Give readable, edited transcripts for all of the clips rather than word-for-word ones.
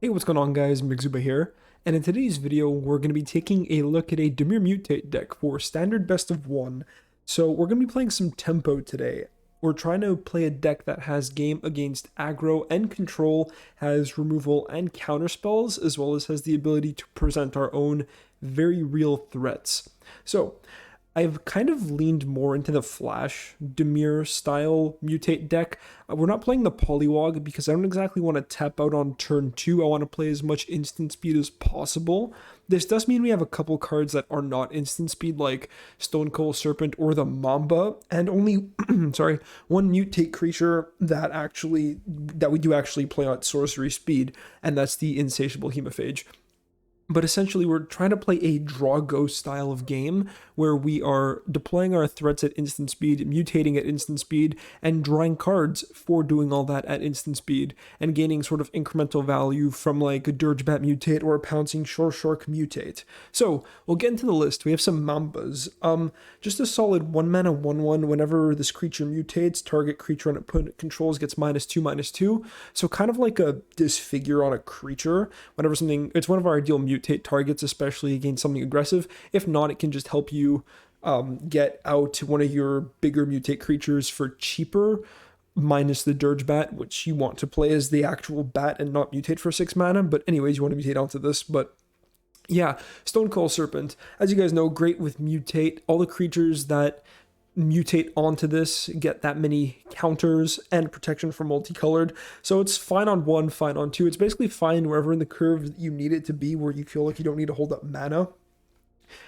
Hey, what's going on guys, Mixuba here, and in today's video we're going to be taking a look at a DIMIR Mutate deck for standard best of one. So we're going to be playing some tempo today. We're trying to play a deck that has game against aggro and control, has removal and counter spells, as well as has the ability to present our own very real threats. So I've kind of leaned more into the Flash Dimir style mutate deck. We're not playing the Polywog because I don't exactly want to tap out on turn 2. I want to play as much instant speed as possible. This does mean we have a couple cards that are not instant speed, like Stone Cold Serpent or the Mamba, and only one mutate creature that we do actually play at sorcery speed, and that's the Insatiable Hemophage. But essentially, we're trying to play a draw-go style of game where we are deploying our threats at instant speed, mutating at instant speed, and drawing cards for doing all that at instant speed, and gaining sort of incremental value from like a Dirgebat mutate or a Pouncing Shoreshark mutate. So, we'll get into the list. We have some Mambas. Just a solid 1-mana 1/1. Whenever this creature mutates, target creature on opponent controls gets -2/-2. So kind of like a disfigure on a creature. Whenever something, it's one of our ideal mutate targets, especially against something aggressive. If not, it can just help you get out one of your bigger mutate creatures for cheaper, minus the Dirge Bat, which you want to play as the actual bat and not mutate for 6 mana. But anyways, you want to mutate onto this. But yeah, Stone Cold Serpent, as you guys know, great with mutate. All the creatures that mutate onto this get that many counters and protection from multicolored, so it's fine on 1, fine on 2. It's basically fine wherever in the curve you need it to be, where you feel like you don't need to hold up mana,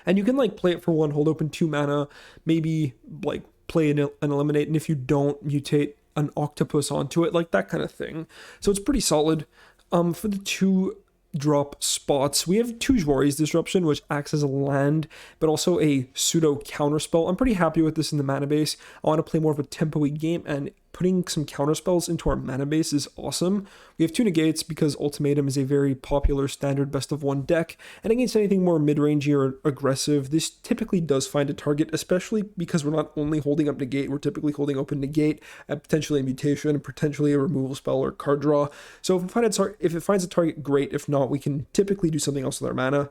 and you can like play it for 1, hold open 2 mana, maybe like play an eliminate, and if you don't, mutate an octopus onto it, like that kind of thing. So it's pretty solid. For the 2 drop spots, we have 2 Jwari's Disruption, which acts as a land, but also a pseudo counterspell. I'm pretty happy with this in the mana base. I want to play more of a tempo-y game, and putting some counterspells into our mana base is awesome. We have 2 negates because Ultimatum is a very popular standard best of one deck, and against anything more mid-rangey or aggressive, this typically does find a target, especially because we're not only holding up negate, we're typically holding open negate, and potentially a mutation, and potentially a removal spell or card draw. So if it finds a target, great. If not, we can typically do something else with our mana.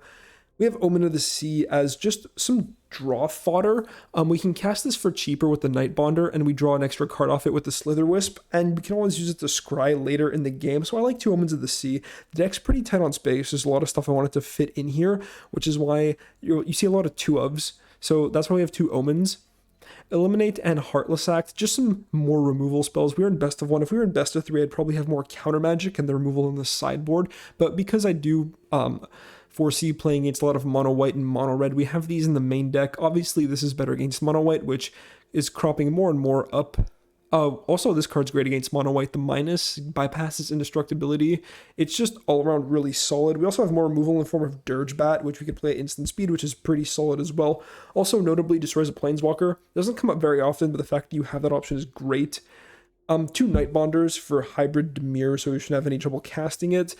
We have Omen of the Sea as just some draw fodder. We can cast this for cheaper with the Night Bonder, and we draw an extra card off it with the Slither Wisp, and we can always use it to scry later in the game. So I like 2 Omens of the Sea. The deck's pretty tight on space. There's a lot of stuff I wanted to fit in here, which is why you see a lot of 2-ofs. So that's why we have 2 Omens. Eliminate and Heartless Act, just some more removal spells. We were in best of 1. If we were in best of 3, I'd probably have more counter magic and the removal in the sideboard. But because I do foresee playing against a lot of mono white and mono red, we have these in the main deck. Obviously, this is better against mono white, which is cropping more and more up. Also, this card's great against mono white. The minus bypasses indestructibility. It's just all around really solid. We also have more removal in the form of Dirge Bat, which we can play at instant speed, which is pretty solid as well. Also, notably, destroys a Planeswalker. Doesn't come up very often, but the fact that you have that option is great. 2 Night Bonders for hybrid Dimir, so we shouldn't have any trouble casting it.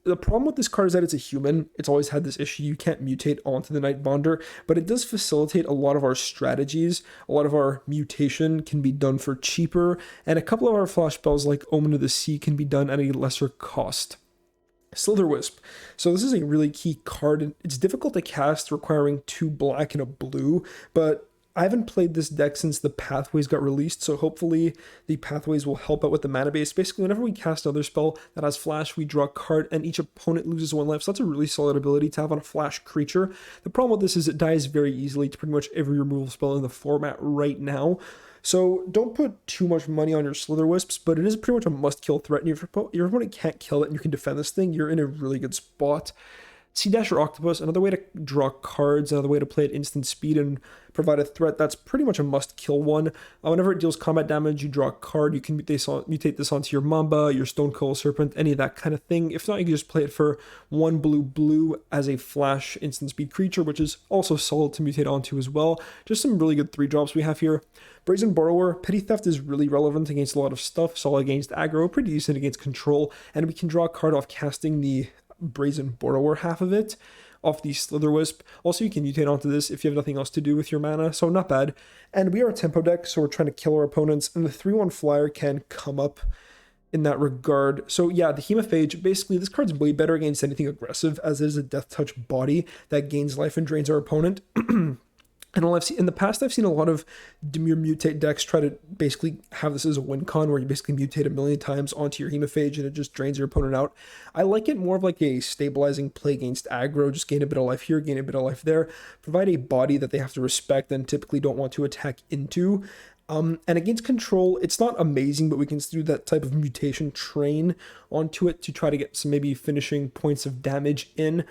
The problem with this card is that it's a human. It's always had this issue. You can't mutate onto the Night Bonder, but it does facilitate a lot of our strategies. A lot of our mutation can be done for cheaper, and a couple of our flash spells like Omen of the Sea can be done at a lesser cost. Slither Wisp. So this is a really key card. It's difficult to cast, requiring 2 black and a blue, but I haven't played this deck since the Pathways got released, so hopefully the Pathways will help out with the mana base. Basically, whenever we cast another spell that has flash, we draw a card, and each opponent loses 1 life, so that's a really solid ability to have on a flash creature. The problem with this is it dies very easily to pretty much every removal spell in the format right now. So don't put too much money on your Slither Wisps, but it is pretty much a must-kill threat, and if your opponent can't kill it and you can defend this thing, you're in a really good spot. Sea Dash or Octopus, another way to draw cards, another way to play at instant speed and provide a threat that's pretty much a must-kill one. Whenever it deals combat damage, you draw a card. You can mutate this onto your Mamba, your Stone Cold Serpent, any of that kind of thing. If not, you can just play it for 1 blue as a flash instant speed creature, which is also solid to mutate onto as well. Just some really good 3-drops we have here. Brazen Borrower, Petty Theft is really relevant against a lot of stuff, solid against aggro, pretty decent against control, and we can draw a card off casting the Brazen Borrower half of it off the Slither Wisp. Also, you can mutate onto this if you have nothing else to do with your mana, so not bad. And we are a tempo deck, so we're trying to kill our opponents, and the 3/1 flyer can come up in that regard. So yeah, the Hemophage, basically this card's way better against anything aggressive, as it is a Death Touch body that gains life and drains our opponent. And all I've seen in the past, I've seen a lot of DIMIR Mutate decks try to basically have this as a win con, where you basically mutate a million times onto your Hemophage and it just drains your opponent out. I like it more of like a stabilizing play against aggro, just gain a bit of life here, gain a bit of life there, provide a body that they have to respect and typically don't want to attack into. And against control, it's not amazing, but we can do that type of mutation train onto it to try to get some maybe finishing points of damage in.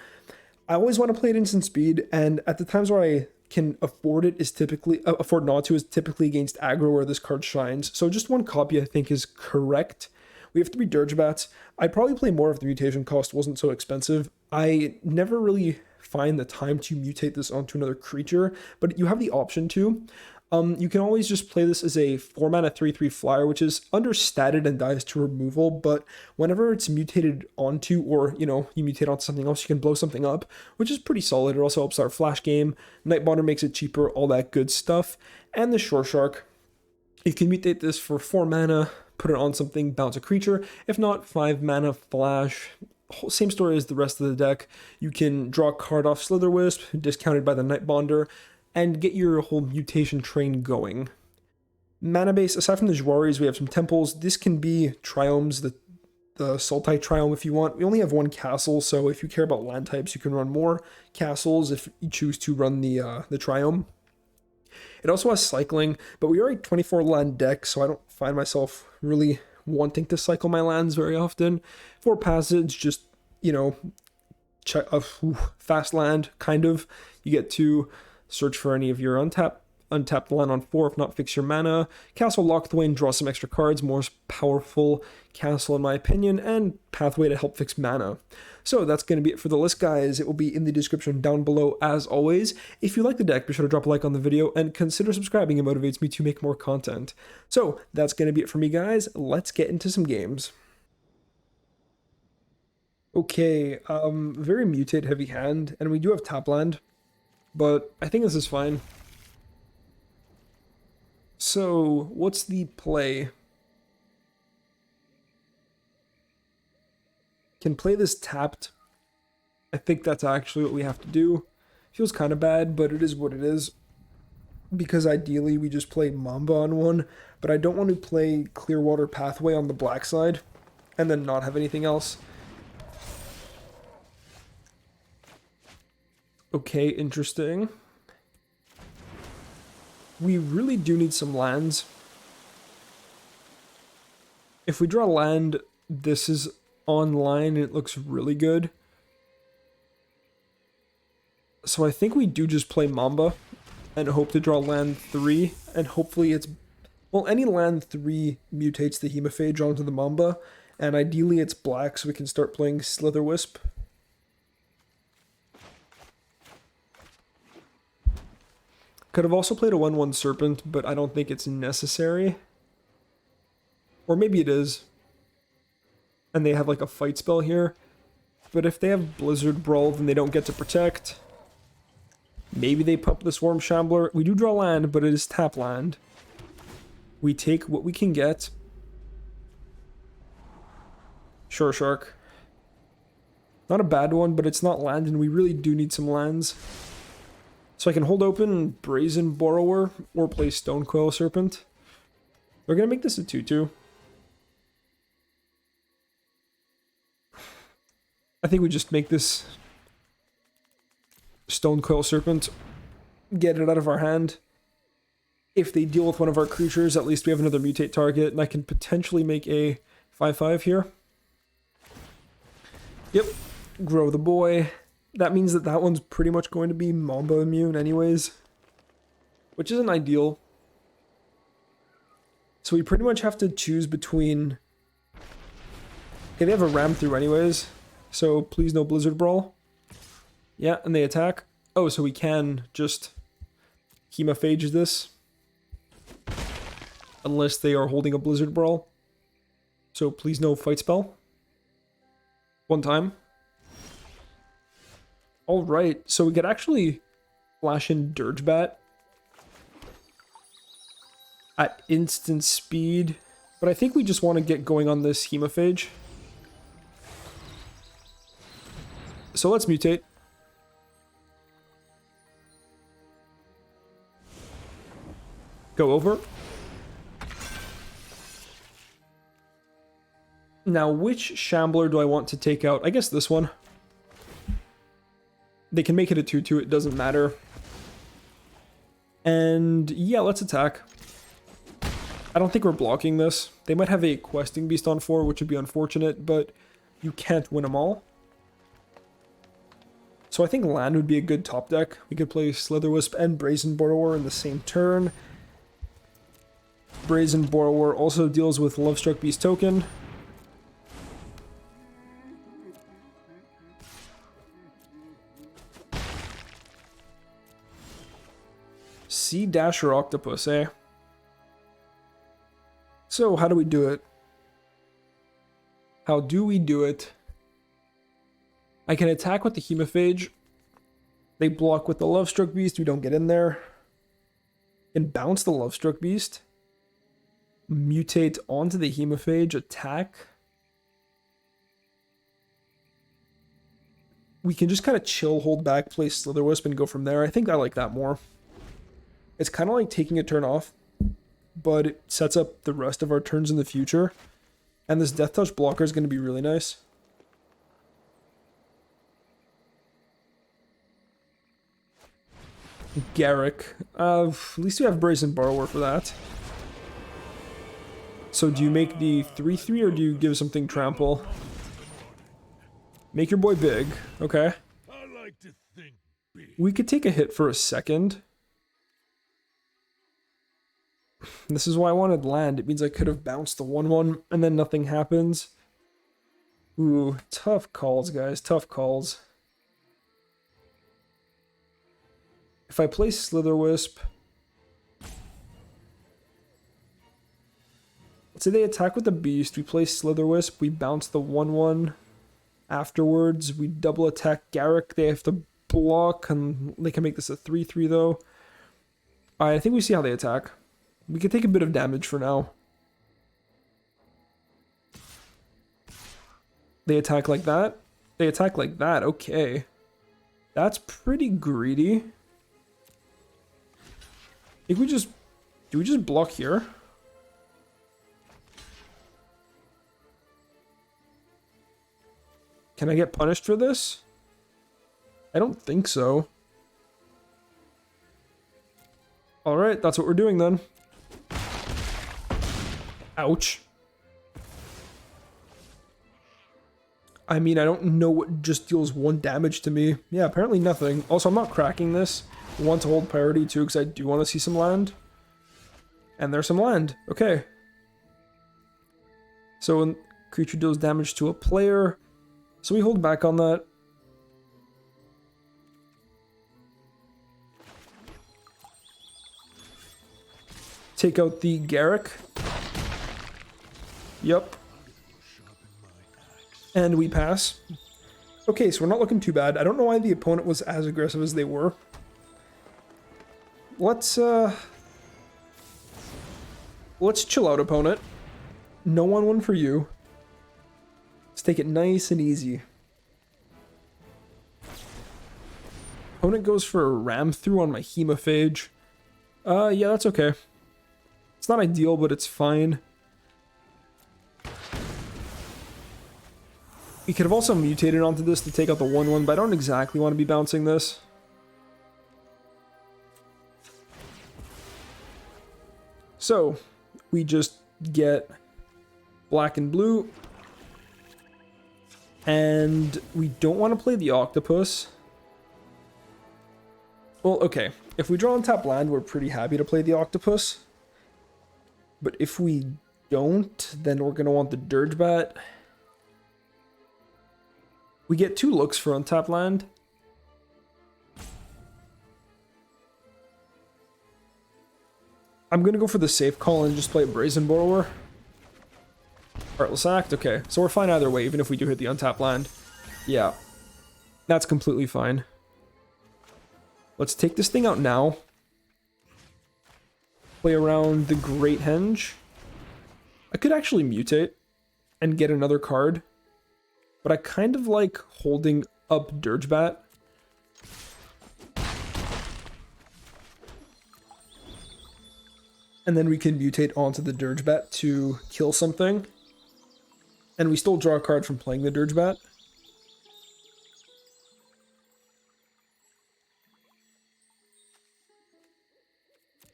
I always want to play it instant speed, and at the times where I can afford it is typically afford not to is typically against aggro, where this card shines. So just one copy I think is correct. We have 3 Dirgebats. I'd probably play more if the mutation cost wasn't so expensive. I never really find the time to mutate this onto another creature, but you have the option to. You can always just play this as a 4-mana 3/3 flyer, which is understated and dies to removal, but whenever it's mutated onto, or, you mutate onto something else, you can blow something up, which is pretty solid. It also helps our flash game. Nightbonder makes it cheaper, all that good stuff. And the Shore Shark, you can mutate this for 4 mana, put it on something, bounce a creature. If not, 5 mana flash. Same story as the rest of the deck. You can draw a card off Slitherwisp, discounted by the Nightbonder, and get your whole mutation train going. Mana base, aside from the Jwaris, we have some temples. This can be triomes, the Sultai triome if you want. We only have 1 castle, so if you care about land types, you can run more castles if you choose to run the triome. It also has cycling, but we are a 24 land deck, so I don't find myself really wanting to cycle my lands very often. For passage, just, check a fast land, kind of. You get to search for any of your untapped land on 4, if not fix your mana. Castle lock the way and draw some extra cards, more powerful castle in my opinion, and pathway to help fix mana. So that's going to be it for the list, guys. It will be in the description down below as always. If you like the deck, be sure to drop a like on the video and consider subscribing. It motivates me to make more content. So that's going to be it for me, guys. Let's get into some games. Okay, very mutate heavy hand, and we do have tap land, but I think this is fine. So, what's the play? Can play this tapped. I think that's actually what we have to do. Feels kind of bad, but it is what it is. Because ideally we just play Mamba on one, but I don't want to play Clearwater Pathway on the black side and then not have anything else. Okay, interesting. We really do need some lands. If we draw land, this is online and it looks really good. So I think we do just play Mamba and hope to draw land 3, and hopefully it's... Well, any land 3 mutates the Hemophage onto the Mamba, and ideally it's black so we can start playing Slitherwisp. Could have also played a 1/1 Serpent, but I don't think it's necessary. Or maybe it is. And they have like a fight spell here. But if they have Blizzard Brawl, then they don't get to protect. Maybe they pump the Swarm Shambler. We do draw land, but it is tap land. We take what we can get. Shore Shark. Not a bad one, but it's not land, and we really do need some lands. So I can hold open Brazen Borrower or play Stonecoil Serpent. We're going to make this a 2/2. I think we just make this Stonecoil Serpent, get it out of our hand. If they deal with one of our creatures, at least we have another mutate target, and I can potentially make a 5/5 here. Yep, grow the boy. That means that that one's pretty much going to be Mamba immune anyways, which isn't ideal. So we pretty much have to choose between... Okay, they have a ram through anyways, so please no Blizzard Brawl. Yeah, and they attack. Oh, so we can just Hemophage this. Unless they are holding a Blizzard Brawl. So please no fight spell. One time. Alright, so we could actually flash in Dirgebat at instant speed But I think we just want to get going on this Hemophage. So let's mutate. Go over. Now, which Shambler do I want to take out? I guess this one. They can make it a 2-2, it doesn't matter. And yeah, let's attack. I don't think we're blocking this. They might have a Questing Beast on 4, which would be unfortunate, but you can't win them all. So I think land would be a good top deck. We could play Slitherwisp and Brazen Borrower in the same turn. Brazen Borrower also deals with Lovestruck Beast token. Sea Dasher Octopus, eh? So, how do we do it? How do we do it? I can attack with the Hemophage. They block with the Lovestruck Beast. We don't get in there. And bounce the Lovestruck Beast. Mutate onto the Hemophage. Attack. We can just kind of chill, hold back, play Slitherwisp, and go from there. I think I like that more. It's kind of like taking a turn off, but it sets up the rest of our turns in the future. And this Death Touch blocker is going to be really nice. Garrick. At least we have Brazen Borrower for that. So do you make the 3-3 or do you give something trample? Make your boy big. Okay. I like to think big. We could take a hit for a second. This is why I wanted land. It means I could have bounced the 1-1 and then nothing happens. Ooh, tough calls, guys. Tough calls. If I play Slitherwisp... Let's say they attack with the Beast. We play Slitherwisp. We bounce the 1-1. Afterwards, we double attack Garrick. They have to block, and they can make this a 3-3 though. Alright, I think we see how they attack. We can take a bit of damage for now. They attack like that. They attack like that. Okay. That's pretty greedy. If we just... Do we just block here? Can I get punished for this? I don't think so. Alright, that's what we're doing then. Ouch. I mean, I don't know what just deals 1 damage to me. Yeah, apparently nothing. Also, I'm not cracking this. I want to hold priority too, because I do want to see some land. And there's some land. Okay. So when creature deals damage to a player, so we hold back on that. Take out the Garrick. Yep. And we pass. Okay, so we're not looking too bad. I don't know why the opponent was as aggressive as they were. Let's chill out, opponent. No 1-1 for you. Let's take it nice and easy. Opponent goes for a ram through on my Hemophage. Yeah, that's okay. It's not ideal, but it's fine. We could have also mutated onto this to take out the 1-1, but I don't exactly want to be bouncing this. So, we just get black and blue. And we don't want to play the octopus. Well, okay. If we draw on tap land, we're pretty happy to play the octopus. But if we don't, then we're going to want the Dirge Bat. We get 2 looks for untapped land. I'm going to go for the safe call and just play a Brazen Borrower. Heartless Act, okay. So we're fine either way, even if we do hit the untapped land. Yeah. That's completely fine. Let's take this thing out now. Play around the Great Henge. I could actually mutate and get another card, but I kind of like holding up Dirgebat. And then we can mutate onto the Dirgebat to kill something. And we still draw a card from playing the Dirgebat.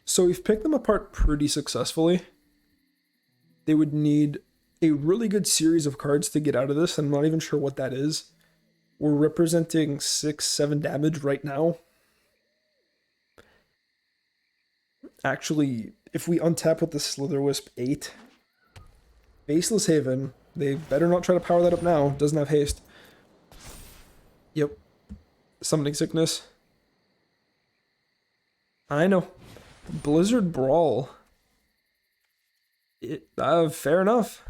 So we've picked them apart pretty successfully. They would need a really good series of cards to get out of this. I'm not even sure what that is. We're representing 6-7 damage right now. Actually, if we untap with the Slitherwisp 8, Faceless Haven, they better not try to power that up now. Doesn't have haste. Yep. Summoning Sickness. I know. Blizzard Brawl. Fair enough.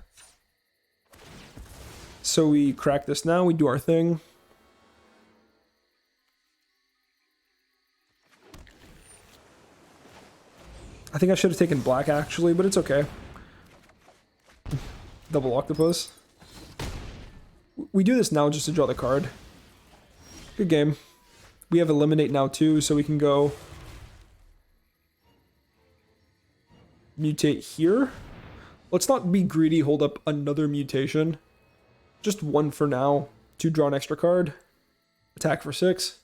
So we crack this now, we do our thing. I think I should have taken black actually, but it's okay. Double Octopus. We do this now just to draw the card. Good game. We have Eliminate now too, so we can go mutate here. Let's not be greedy, hold up another mutation. Just one for now to draw an extra card. Attack for 6.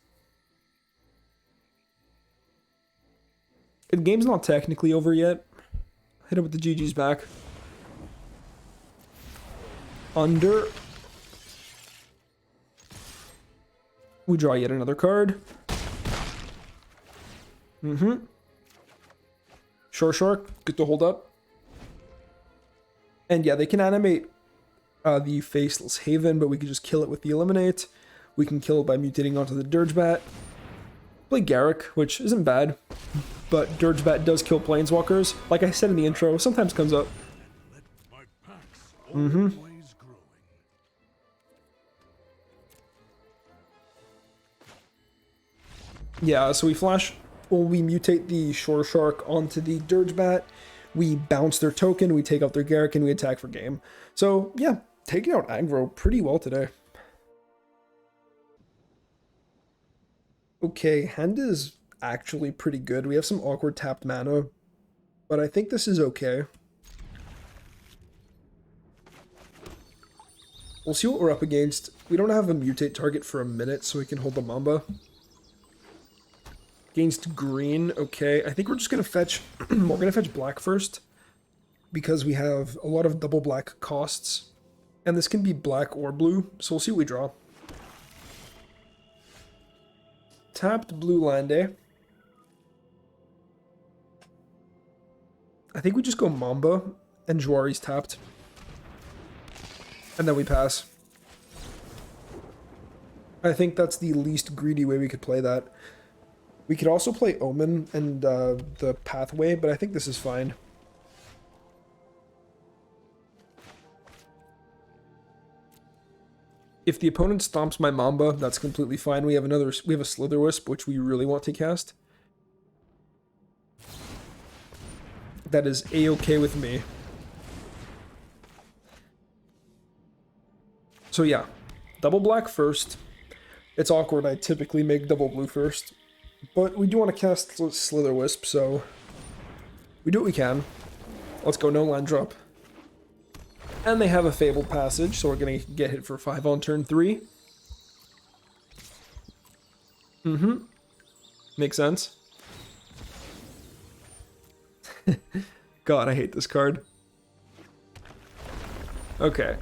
The game's not technically over yet. Hit it with the GG's back. Under. We draw yet another card. Shore Shark, good to hold up. And yeah, they can animate the Faceless Haven, but we can just kill it with the Eliminate. We can kill it by mutating onto the Dirgebat. Play Garruk, which isn't bad, but Dirgebat does kill Planeswalkers. Like I said in the intro, sometimes comes up. Yeah, so we flash, well, we mutate the Shore Shark onto the Dirgebat, we bounce their token, we take out their Garruk, and we attack for game. So, yeah, taking out Aggro pretty well today. Okay, hand is actually pretty good. We have some awkward tapped mana, but I think this is okay. We'll see what we're up against. We don't have a mutate target for a minute, so we can hold the Mamba. Against green, okay. I think we're just gonna fetch we're gonna fetch black first, because we have a lot of double black costs. And this can be black or blue, so we'll see what we draw. Tapped blue land. I think we just go Mamba and Jwari's tapped. And then we pass. I think that's the least greedy way we could play that. We could also play Omen and the Pathway, but I think this is fine. If the opponent stomps my Mamba, that's completely fine. We have a Slitherwisp, which we really want to cast. That is a-okay with me. So yeah, double black first. It's awkward, I typically make double blue first. But we do want to cast Slitherwisp, so we do what we can. Let's go no land drop. And they have a Fabled Passage, so we're going to get hit for 5 on turn 3. Makes sense. God, I hate this card. Okay.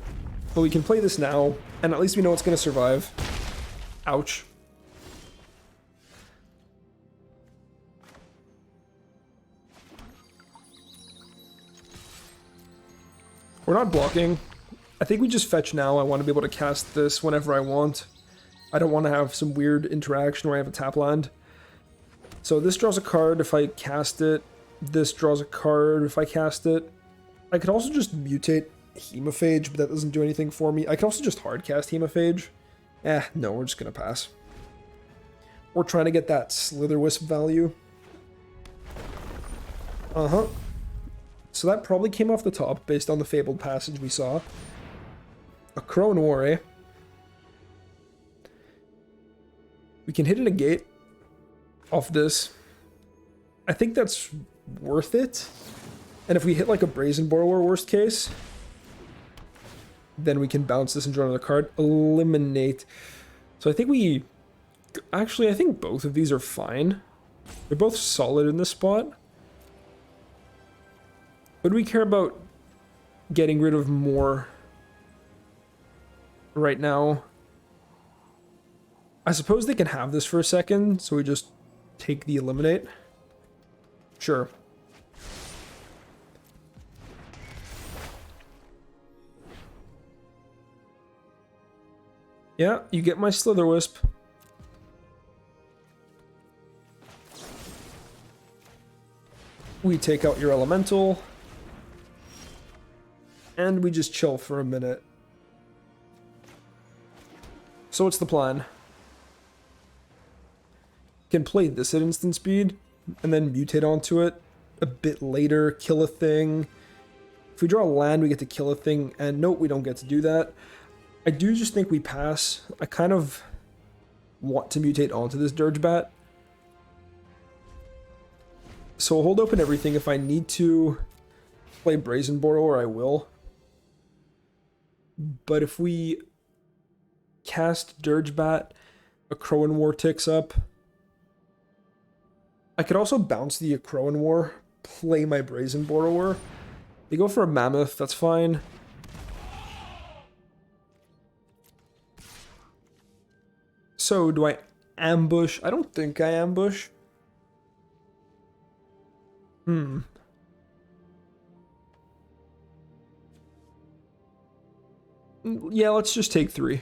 Well, we can play this now, and at least we know it's going to survive. Ouch. We're not blocking. I think we just fetch now. I want to be able to cast this whenever I want. I don't want to have some weird interaction where I have a tap land. So this draws a card if I cast it. This draws a card if I cast it. I could also just mutate Hemophage, but that doesn't do anything for me. I could also just hard cast Hemophage. No, we're just going to pass. We're trying to get that Slitherwisp value. So that probably came off the top based on the Fabled Passage we saw. A Crow and War, eh? We can hit a negate off this. I think that's worth it. And if we hit like a Brazen Borrower, worst case, then we can bounce this and draw another card. Eliminate. So I think we... Actually, I think both of these are fine. They're both solid in this spot. Would we care about getting rid of more right now? I suppose they can have this for a second, so we just take the eliminate. Sure. Yeah, you get my Slitherwisp. We take out your Elemental. And we just chill for a minute. So what's the plan? Can play this at instant speed, and then mutate onto it a bit later, kill a thing. If we draw a land, we get to kill a thing, and nope, we don't get to do that. I do just think we pass. I kind of want to mutate onto this Dirgebat. So I'll hold open everything. If I need to play Brazen Borrower, I will. But if we cast Dirgebat, a Crow and War ticks up. I could also bounce the Crow and War, play my Brazen Borrower. They go for a Mammoth, that's fine. So, do I ambush? I don't think I ambush. Yeah, let's just take 3.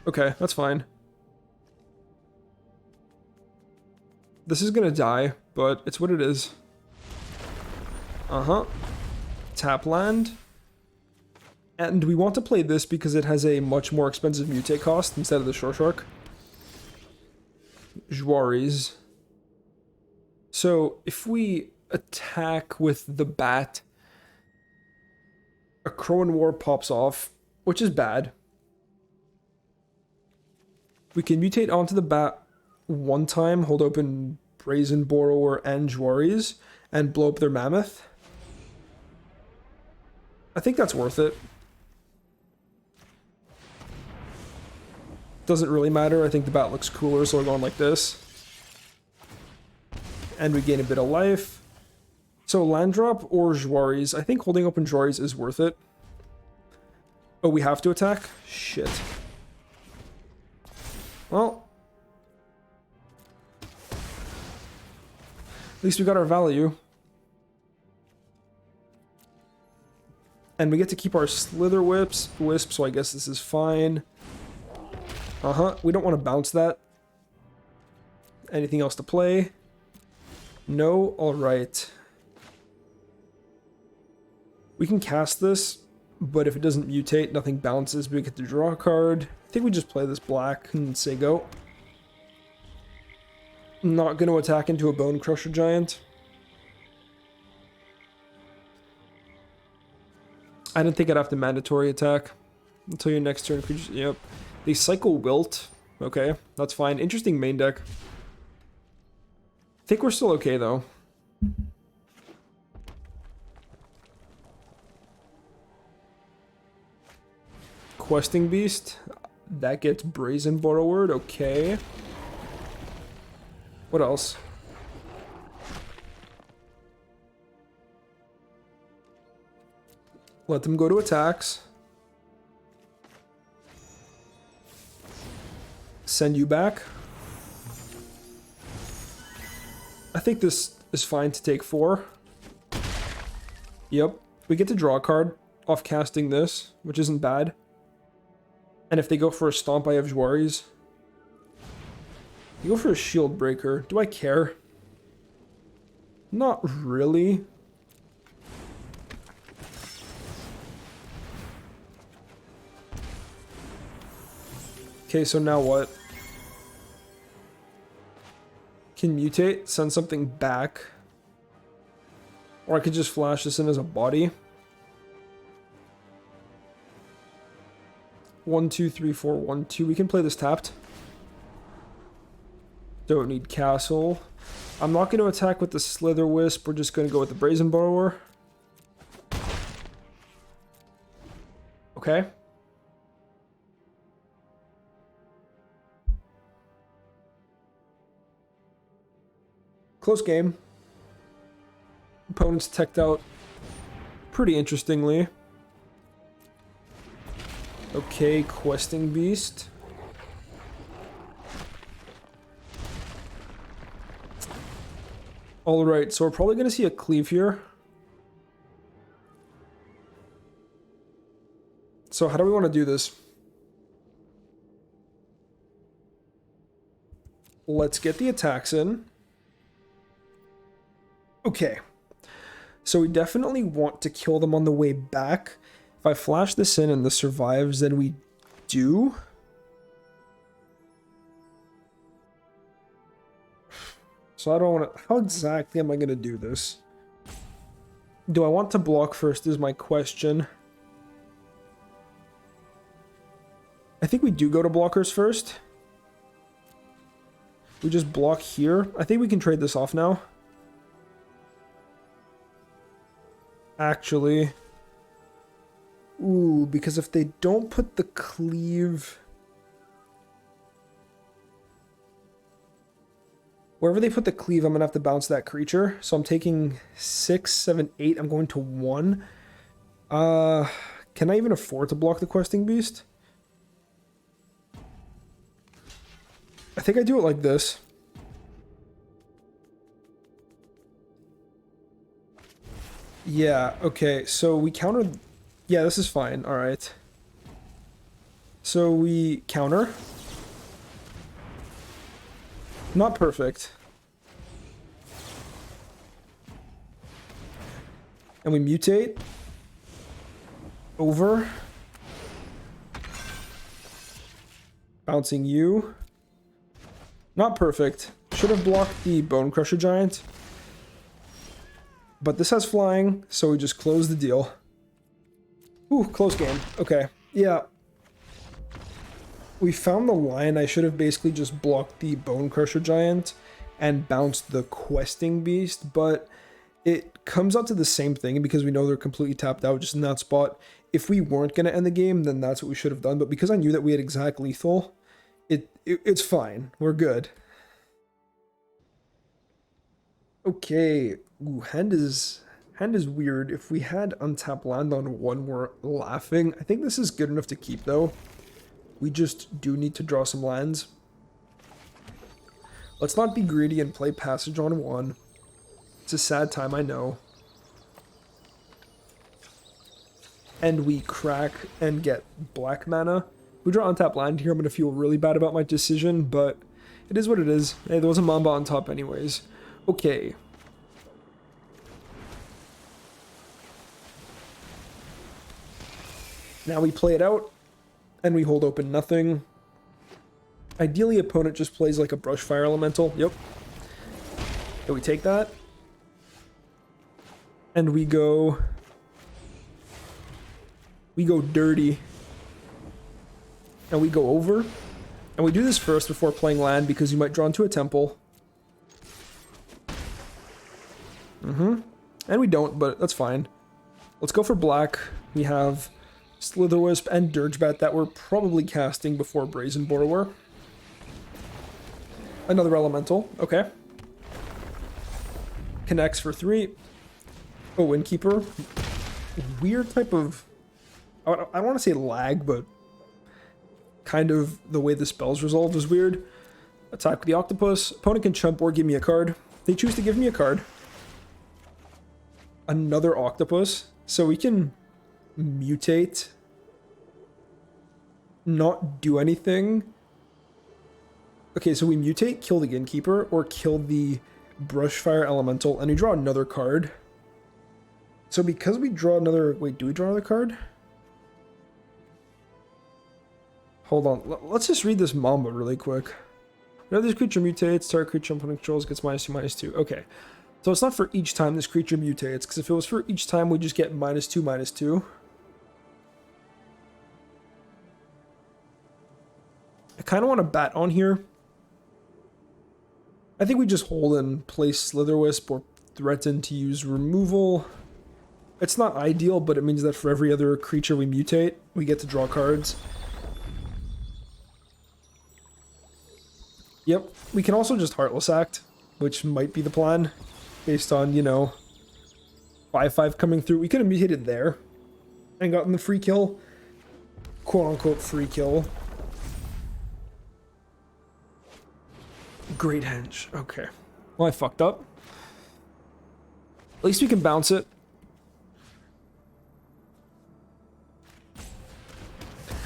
Okay, that's fine. This is gonna die, but it's what it is. Tap land. And we want to play this because it has a much more expensive mutate cost instead of the Shore Shark. Juaris. So, if we attack with the bat, a Crow and War pops off, which is bad. We can mutate onto the bat one time, hold open Brazen Borrower and Juaris, and blow up their Mammoth. I think that's worth it. Doesn't really matter, I think the bat looks cooler, so we're going like this. And we gain a bit of life. So land drop or Juaris. I think holding open Juaris is worth it. Oh, we have to attack? Shit. Well. At least we got our value. And we get to keep our Slither Wisp, so I guess this is fine. We don't want to bounce that. Anything else to play? No? Alright. We can cast this, but if it doesn't mutate, nothing bounces, we get to draw a card. I think we just play this black and say go. Not going to attack into a Bone Crusher Giant. I didn't think I'd have to mandatory attack until your next turn. Yep. They cycle Wilt. Okay, that's fine. Interesting main deck. I think we're still okay, though. Questing Beast. That gets Brazen Borrower. Okay. What else? Let them go to attacks. Send you back. I think this is fine to take 4. Yep. We get to draw a card off casting this, which isn't bad. And if they go for a Stomp, I have Juaris. You go for a Shield Breaker. Do I care? Not really. Okay, so now what? Can mutate, send something back. Or I could just flash this in as a body. 1, 2, 3, 4, 1, 2. We can play this tapped. Don't need castle. I'm not going to attack with the Slither Wisp. We're just going to go with the Brazen Borrower. Okay. Close game. Opponents teched out pretty interestingly. Okay, Questing Beast. Alright, so we're probably going to see a cleave here. So how do we want to do this? Let's get the attacks in. Okay. So we definitely want to kill them on the way back. If I flash this in and this survives, then we do. So I don't want to... How exactly am I going to do this? Do I want to block first is my question. I think we do go to blockers first. We just block here. I think we can trade this off now. Actually. Ooh, because if they don't put the cleave... Wherever they put the cleave, I'm going to have to bounce that creature. So I'm taking 6, 7, 8. I'm going to 1. Can I even afford to block the Questing Beast? I think I do it like this. Yeah, okay. So we counter... Yeah, this is fine. Alright. So we counter. Not perfect. And we mutate. Over. Bouncing you. Not perfect. Should have blocked the Bone Crusher Giant. But this has flying, so we just close the deal. Ooh, close game. Okay. Yeah. We found the line. I should have basically just blocked the Bone Crusher Giant and bounced the Questing Beast, but it comes out to the same thing because we know they're completely tapped out just in that spot. If we weren't going to end the game, then that's what we should have done, but because I knew that we had exact lethal, it's fine. We're good. Okay. Ooh, hand is weird. If we had untap land on 1, we're laughing. I think this is good enough to keep, though. We just do need to draw some lands. Let's not be greedy and play Passage on 1. It's a sad time, I know. And we crack and get black mana. We draw untap land here. I'm going to feel really bad about my decision, but it is what it is. Hey, there was a Mamba on top anyways. Okay. Now we play it out, and we hold open nothing. Ideally, opponent just plays like a Brushfire Elemental. Yep. So we take that. And we go dirty. And we go over. And we do this first before playing land because you might draw into a temple. And we don't, but that's fine. Let's go for black. We have Slitherwisp and Dirgebat that we're probably casting before Brazen Borrower. Another elemental. Okay. Connects for 3. Oh, Innkeeper. Weird type of... I don't want to say lag, but kind of the way the spell's resolved is weird. Attack with the Octopus. Opponent can chump or give me a card. They choose to give me a card. Another Octopus. So we can mutate. Not do anything. Okay, so we mutate, kill the Innkeeper, or kill the Brushfire Elemental, and we draw another card. So because we draw another... Wait, do we draw another card? Hold on. Let's just read this Mamba really quick. Whenever this creature mutates, target creature opponent controls gets -2/-2. Okay. So it's not for each time this creature mutates, because if it was for each time, we just get -2/-2. I kind of want to bat on here. I think we just hold and play Slitherwisp or threaten to use removal. It's not ideal, but it means that for every other creature we mutate, we get to draw cards. Yep, we can also just Heartless Act, which might be the plan, based on, you know, 5/5 coming through. We could have mutated there and gotten the free kill. Quote-unquote free kill. Great Henge. Okay. Well, I fucked up. At least we can bounce it.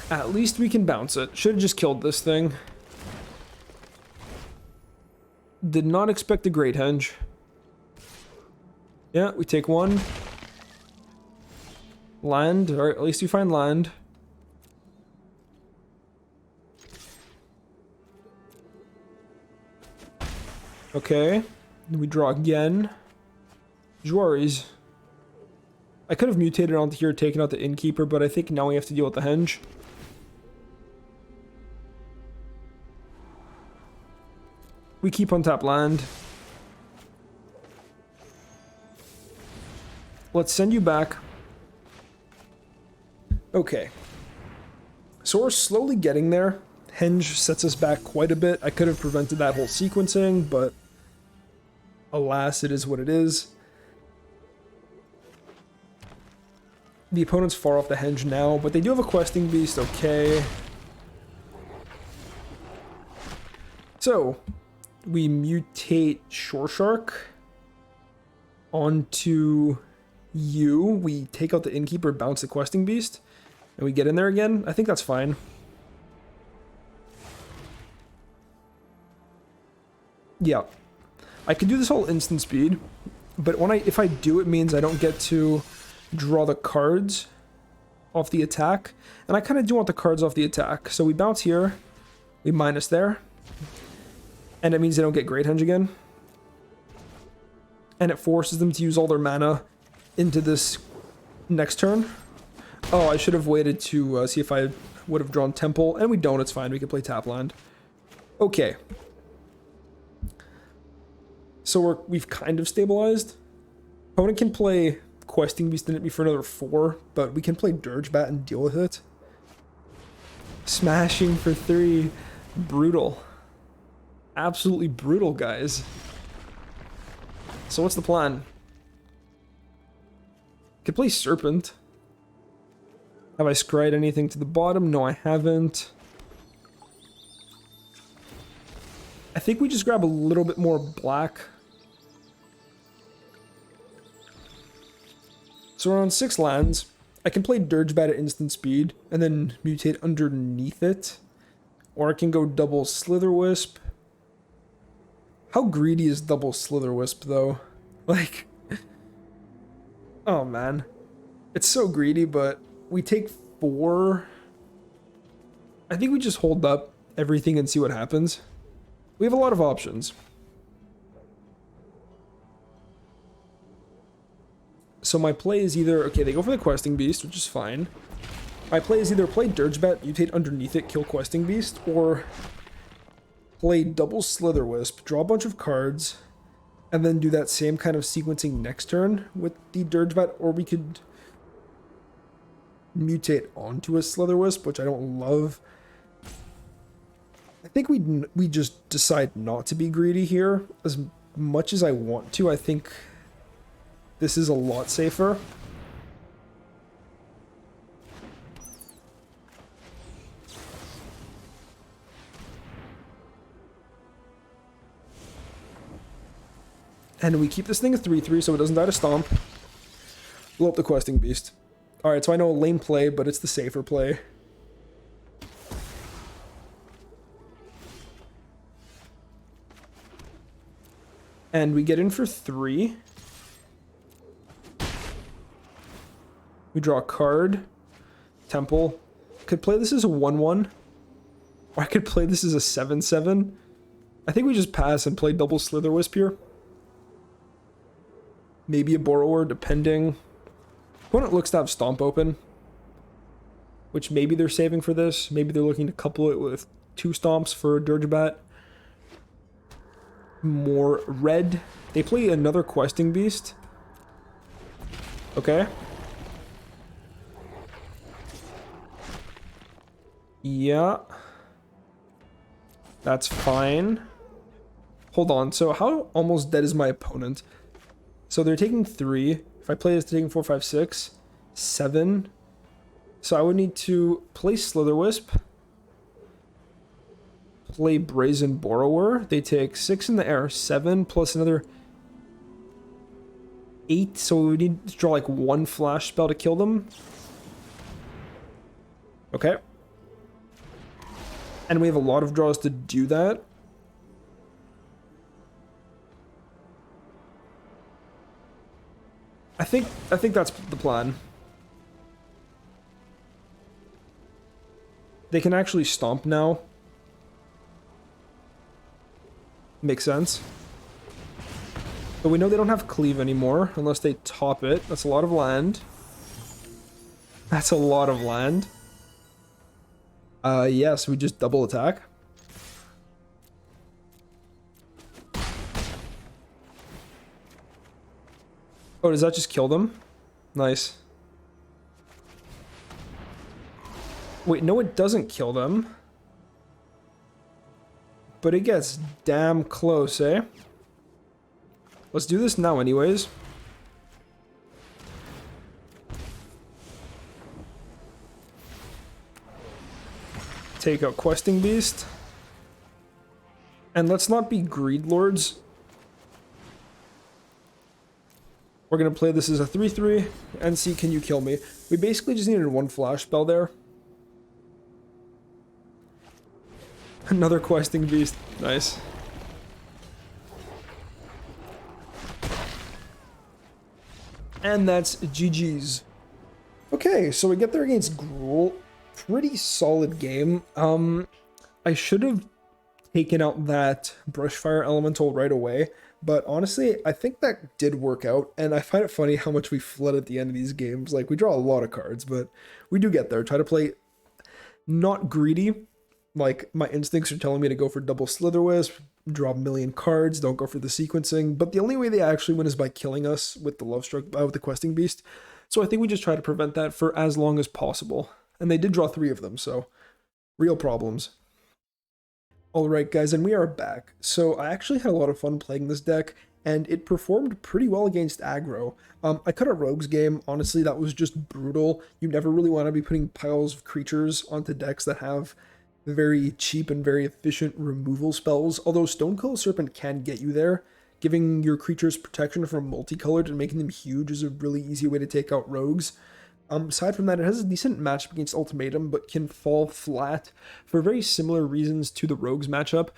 At least we can bounce it. Should have just killed this thing. Did not expect a Great Henge. Yeah, we take one. Land. Alright, at least we find land. Okay. We draw again. Juaris. I could have mutated onto here, taken out the Innkeeper, but I think now we have to deal with the Henge. We keep on tap land. Let's send you back. Okay. So we're slowly getting there. Henge sets us back quite a bit. I could have prevented that whole sequencing, but alas, it is what it is. The opponent's far off the Henge now, but they do have a Questing Beast, okay. So, we mutate Shore Shark onto you. We take out the Innkeeper, bounce the Questing Beast, and we get in there again. I think that's fine. Yeah. I could do this whole instant speed, but if I do, it means I don't get to draw the cards off the attack, and I kind of do want the cards off the attack. So we bounce here, we minus there, and it means they don't get Great Henge again, and it forces them to use all their mana into this next turn. Oh, I should have waited to see if I would have drawn Temple, and we don't. It's fine. We can play tap land. Okay. So we've kind of stabilized. Opponent can play Questing Beast in it for another 4, but we can play Dirgebat and deal with it. Smashing for 3. Brutal. Absolutely brutal, guys. So what's the plan? Could play Serpent. Have I scryed anything to the bottom? No, I haven't. I think we just grab a little bit more black. So we're on 6 lands. I can play Dirgebat at instant speed and then mutate underneath it. Or I can go double Slitherwisp. How greedy is double Slitherwisp though? Like, oh man. It's so greedy, but we take 4. I think we just hold up everything and see what happens. We have a lot of options. So my play is either, okay, they go for the Questing Beast, which is fine. My play is either play Dirgebat, mutate underneath it, kill Questing Beast, or play double Slitherwisp, draw a bunch of cards, and then do that same kind of sequencing next turn with the Dirgebat, or we could mutate onto a Slitherwisp, which I don't love. I think we just decide not to be greedy here. As much as I want to, I think this is a lot safer. And we keep this thing a 3/3 so it doesn't die to Stomp. Blow up the Questing Beast. Alright, so I know a lame play, but it's the safer play. And we get in for 3. We draw a card. Temple. Could play this as a 1/1. Or I could play this as a 7/7. I think we just pass and play double Slither Wisp here. Maybe a Borrower, depending. Opponent looks to have Stomp open, which maybe they're saving for this. Maybe they're looking to couple it with 2 Stomps for Dirgebat. More red. They play another Questing Beast. Okay. Yeah. That's fine. Hold on, so how almost dead is my opponent? So they're taking 3. If I play this, they're taking 4, 5, 6, 7. So I would need to play Slither Wisp. Play Brazen Borrower. They take 6 in the air, 7 plus another 8. So we need to draw like 1 flash spell to kill them. Okay. And we have a lot of draws to do that. I think that's the plan. They can actually stomp now. Makes sense. But we know they don't have cleave anymore unless they top it. That's a lot of land. That's a lot of land. Yes, we just double attack. Oh, does that just kill them? Nice. Wait, no, it doesn't kill them. But it gets damn close, eh? Let's do this now anyways. Take out Questing Beast. And let's not be Greed Lords. We're going to play this as a 3-3 and see can you kill me. We basically just needed 1 flash spell there. Another Questing Beast. Nice. And that's GG's. Okay, so we get there against Gruul. Pretty solid game. I should have taken out that Brushfire Elemental right away, but honestly, I think that did work out, and I find it funny how much we flood at the end of these games. Like, we draw a lot of cards, but we do get there. Try to play not greedy. Like, my instincts are telling me to go for double Slither Wisp, draw a million cards, don't go for the sequencing, but the only way they actually win is by killing us with the with the Questing Beast. So I think we just try to prevent that for as long as possible. And they did draw 3 of them, so real problems. Alright guys, and we are back. So I actually had a lot of fun playing this deck, and it performed pretty well against Aggro. I cut a Rogues game. Honestly, that was just brutal. You never really want to be putting piles of creatures onto decks that have very cheap and very efficient removal spells, although Stonecoil Serpent can get you there. Giving your creatures protection from multicolored and making them huge is a really easy way to take out Rogues. Aside from that, it has a decent matchup against Ultimatum, but can fall flat for very similar reasons to the Rogues matchup.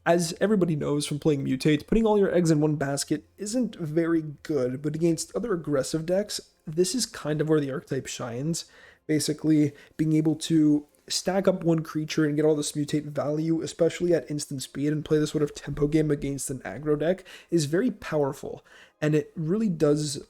As everybody knows from playing Mutate, putting all your eggs in one basket isn't very good, but against other aggressive decks, this is kind of where the archetype shines. Basically, being able to stack up one creature and get all this mutate value, especially at instant speed, and play this sort of tempo game against an aggro deck is very powerful. And it really does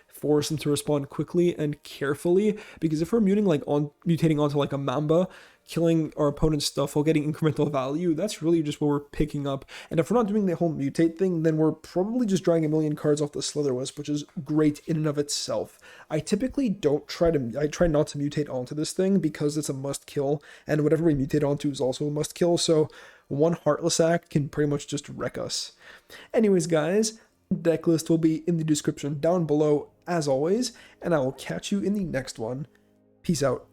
force them to respond quickly and carefully, because if we're mutating onto like a Mamba, killing our opponent's stuff while getting incremental value, that's really just what we're picking up. And if we're not doing the whole mutate thing, then we're probably just drawing a million cards off the Slither Wisp, which is great in and of itself. I typically try not to mutate onto this thing because it's a must kill, and whatever we mutate onto is also a must kill, so one Heartless Act can pretty much just wreck us. Anyways guys, deck list will be in the description down below as always, and I will catch you in the next one. Peace out.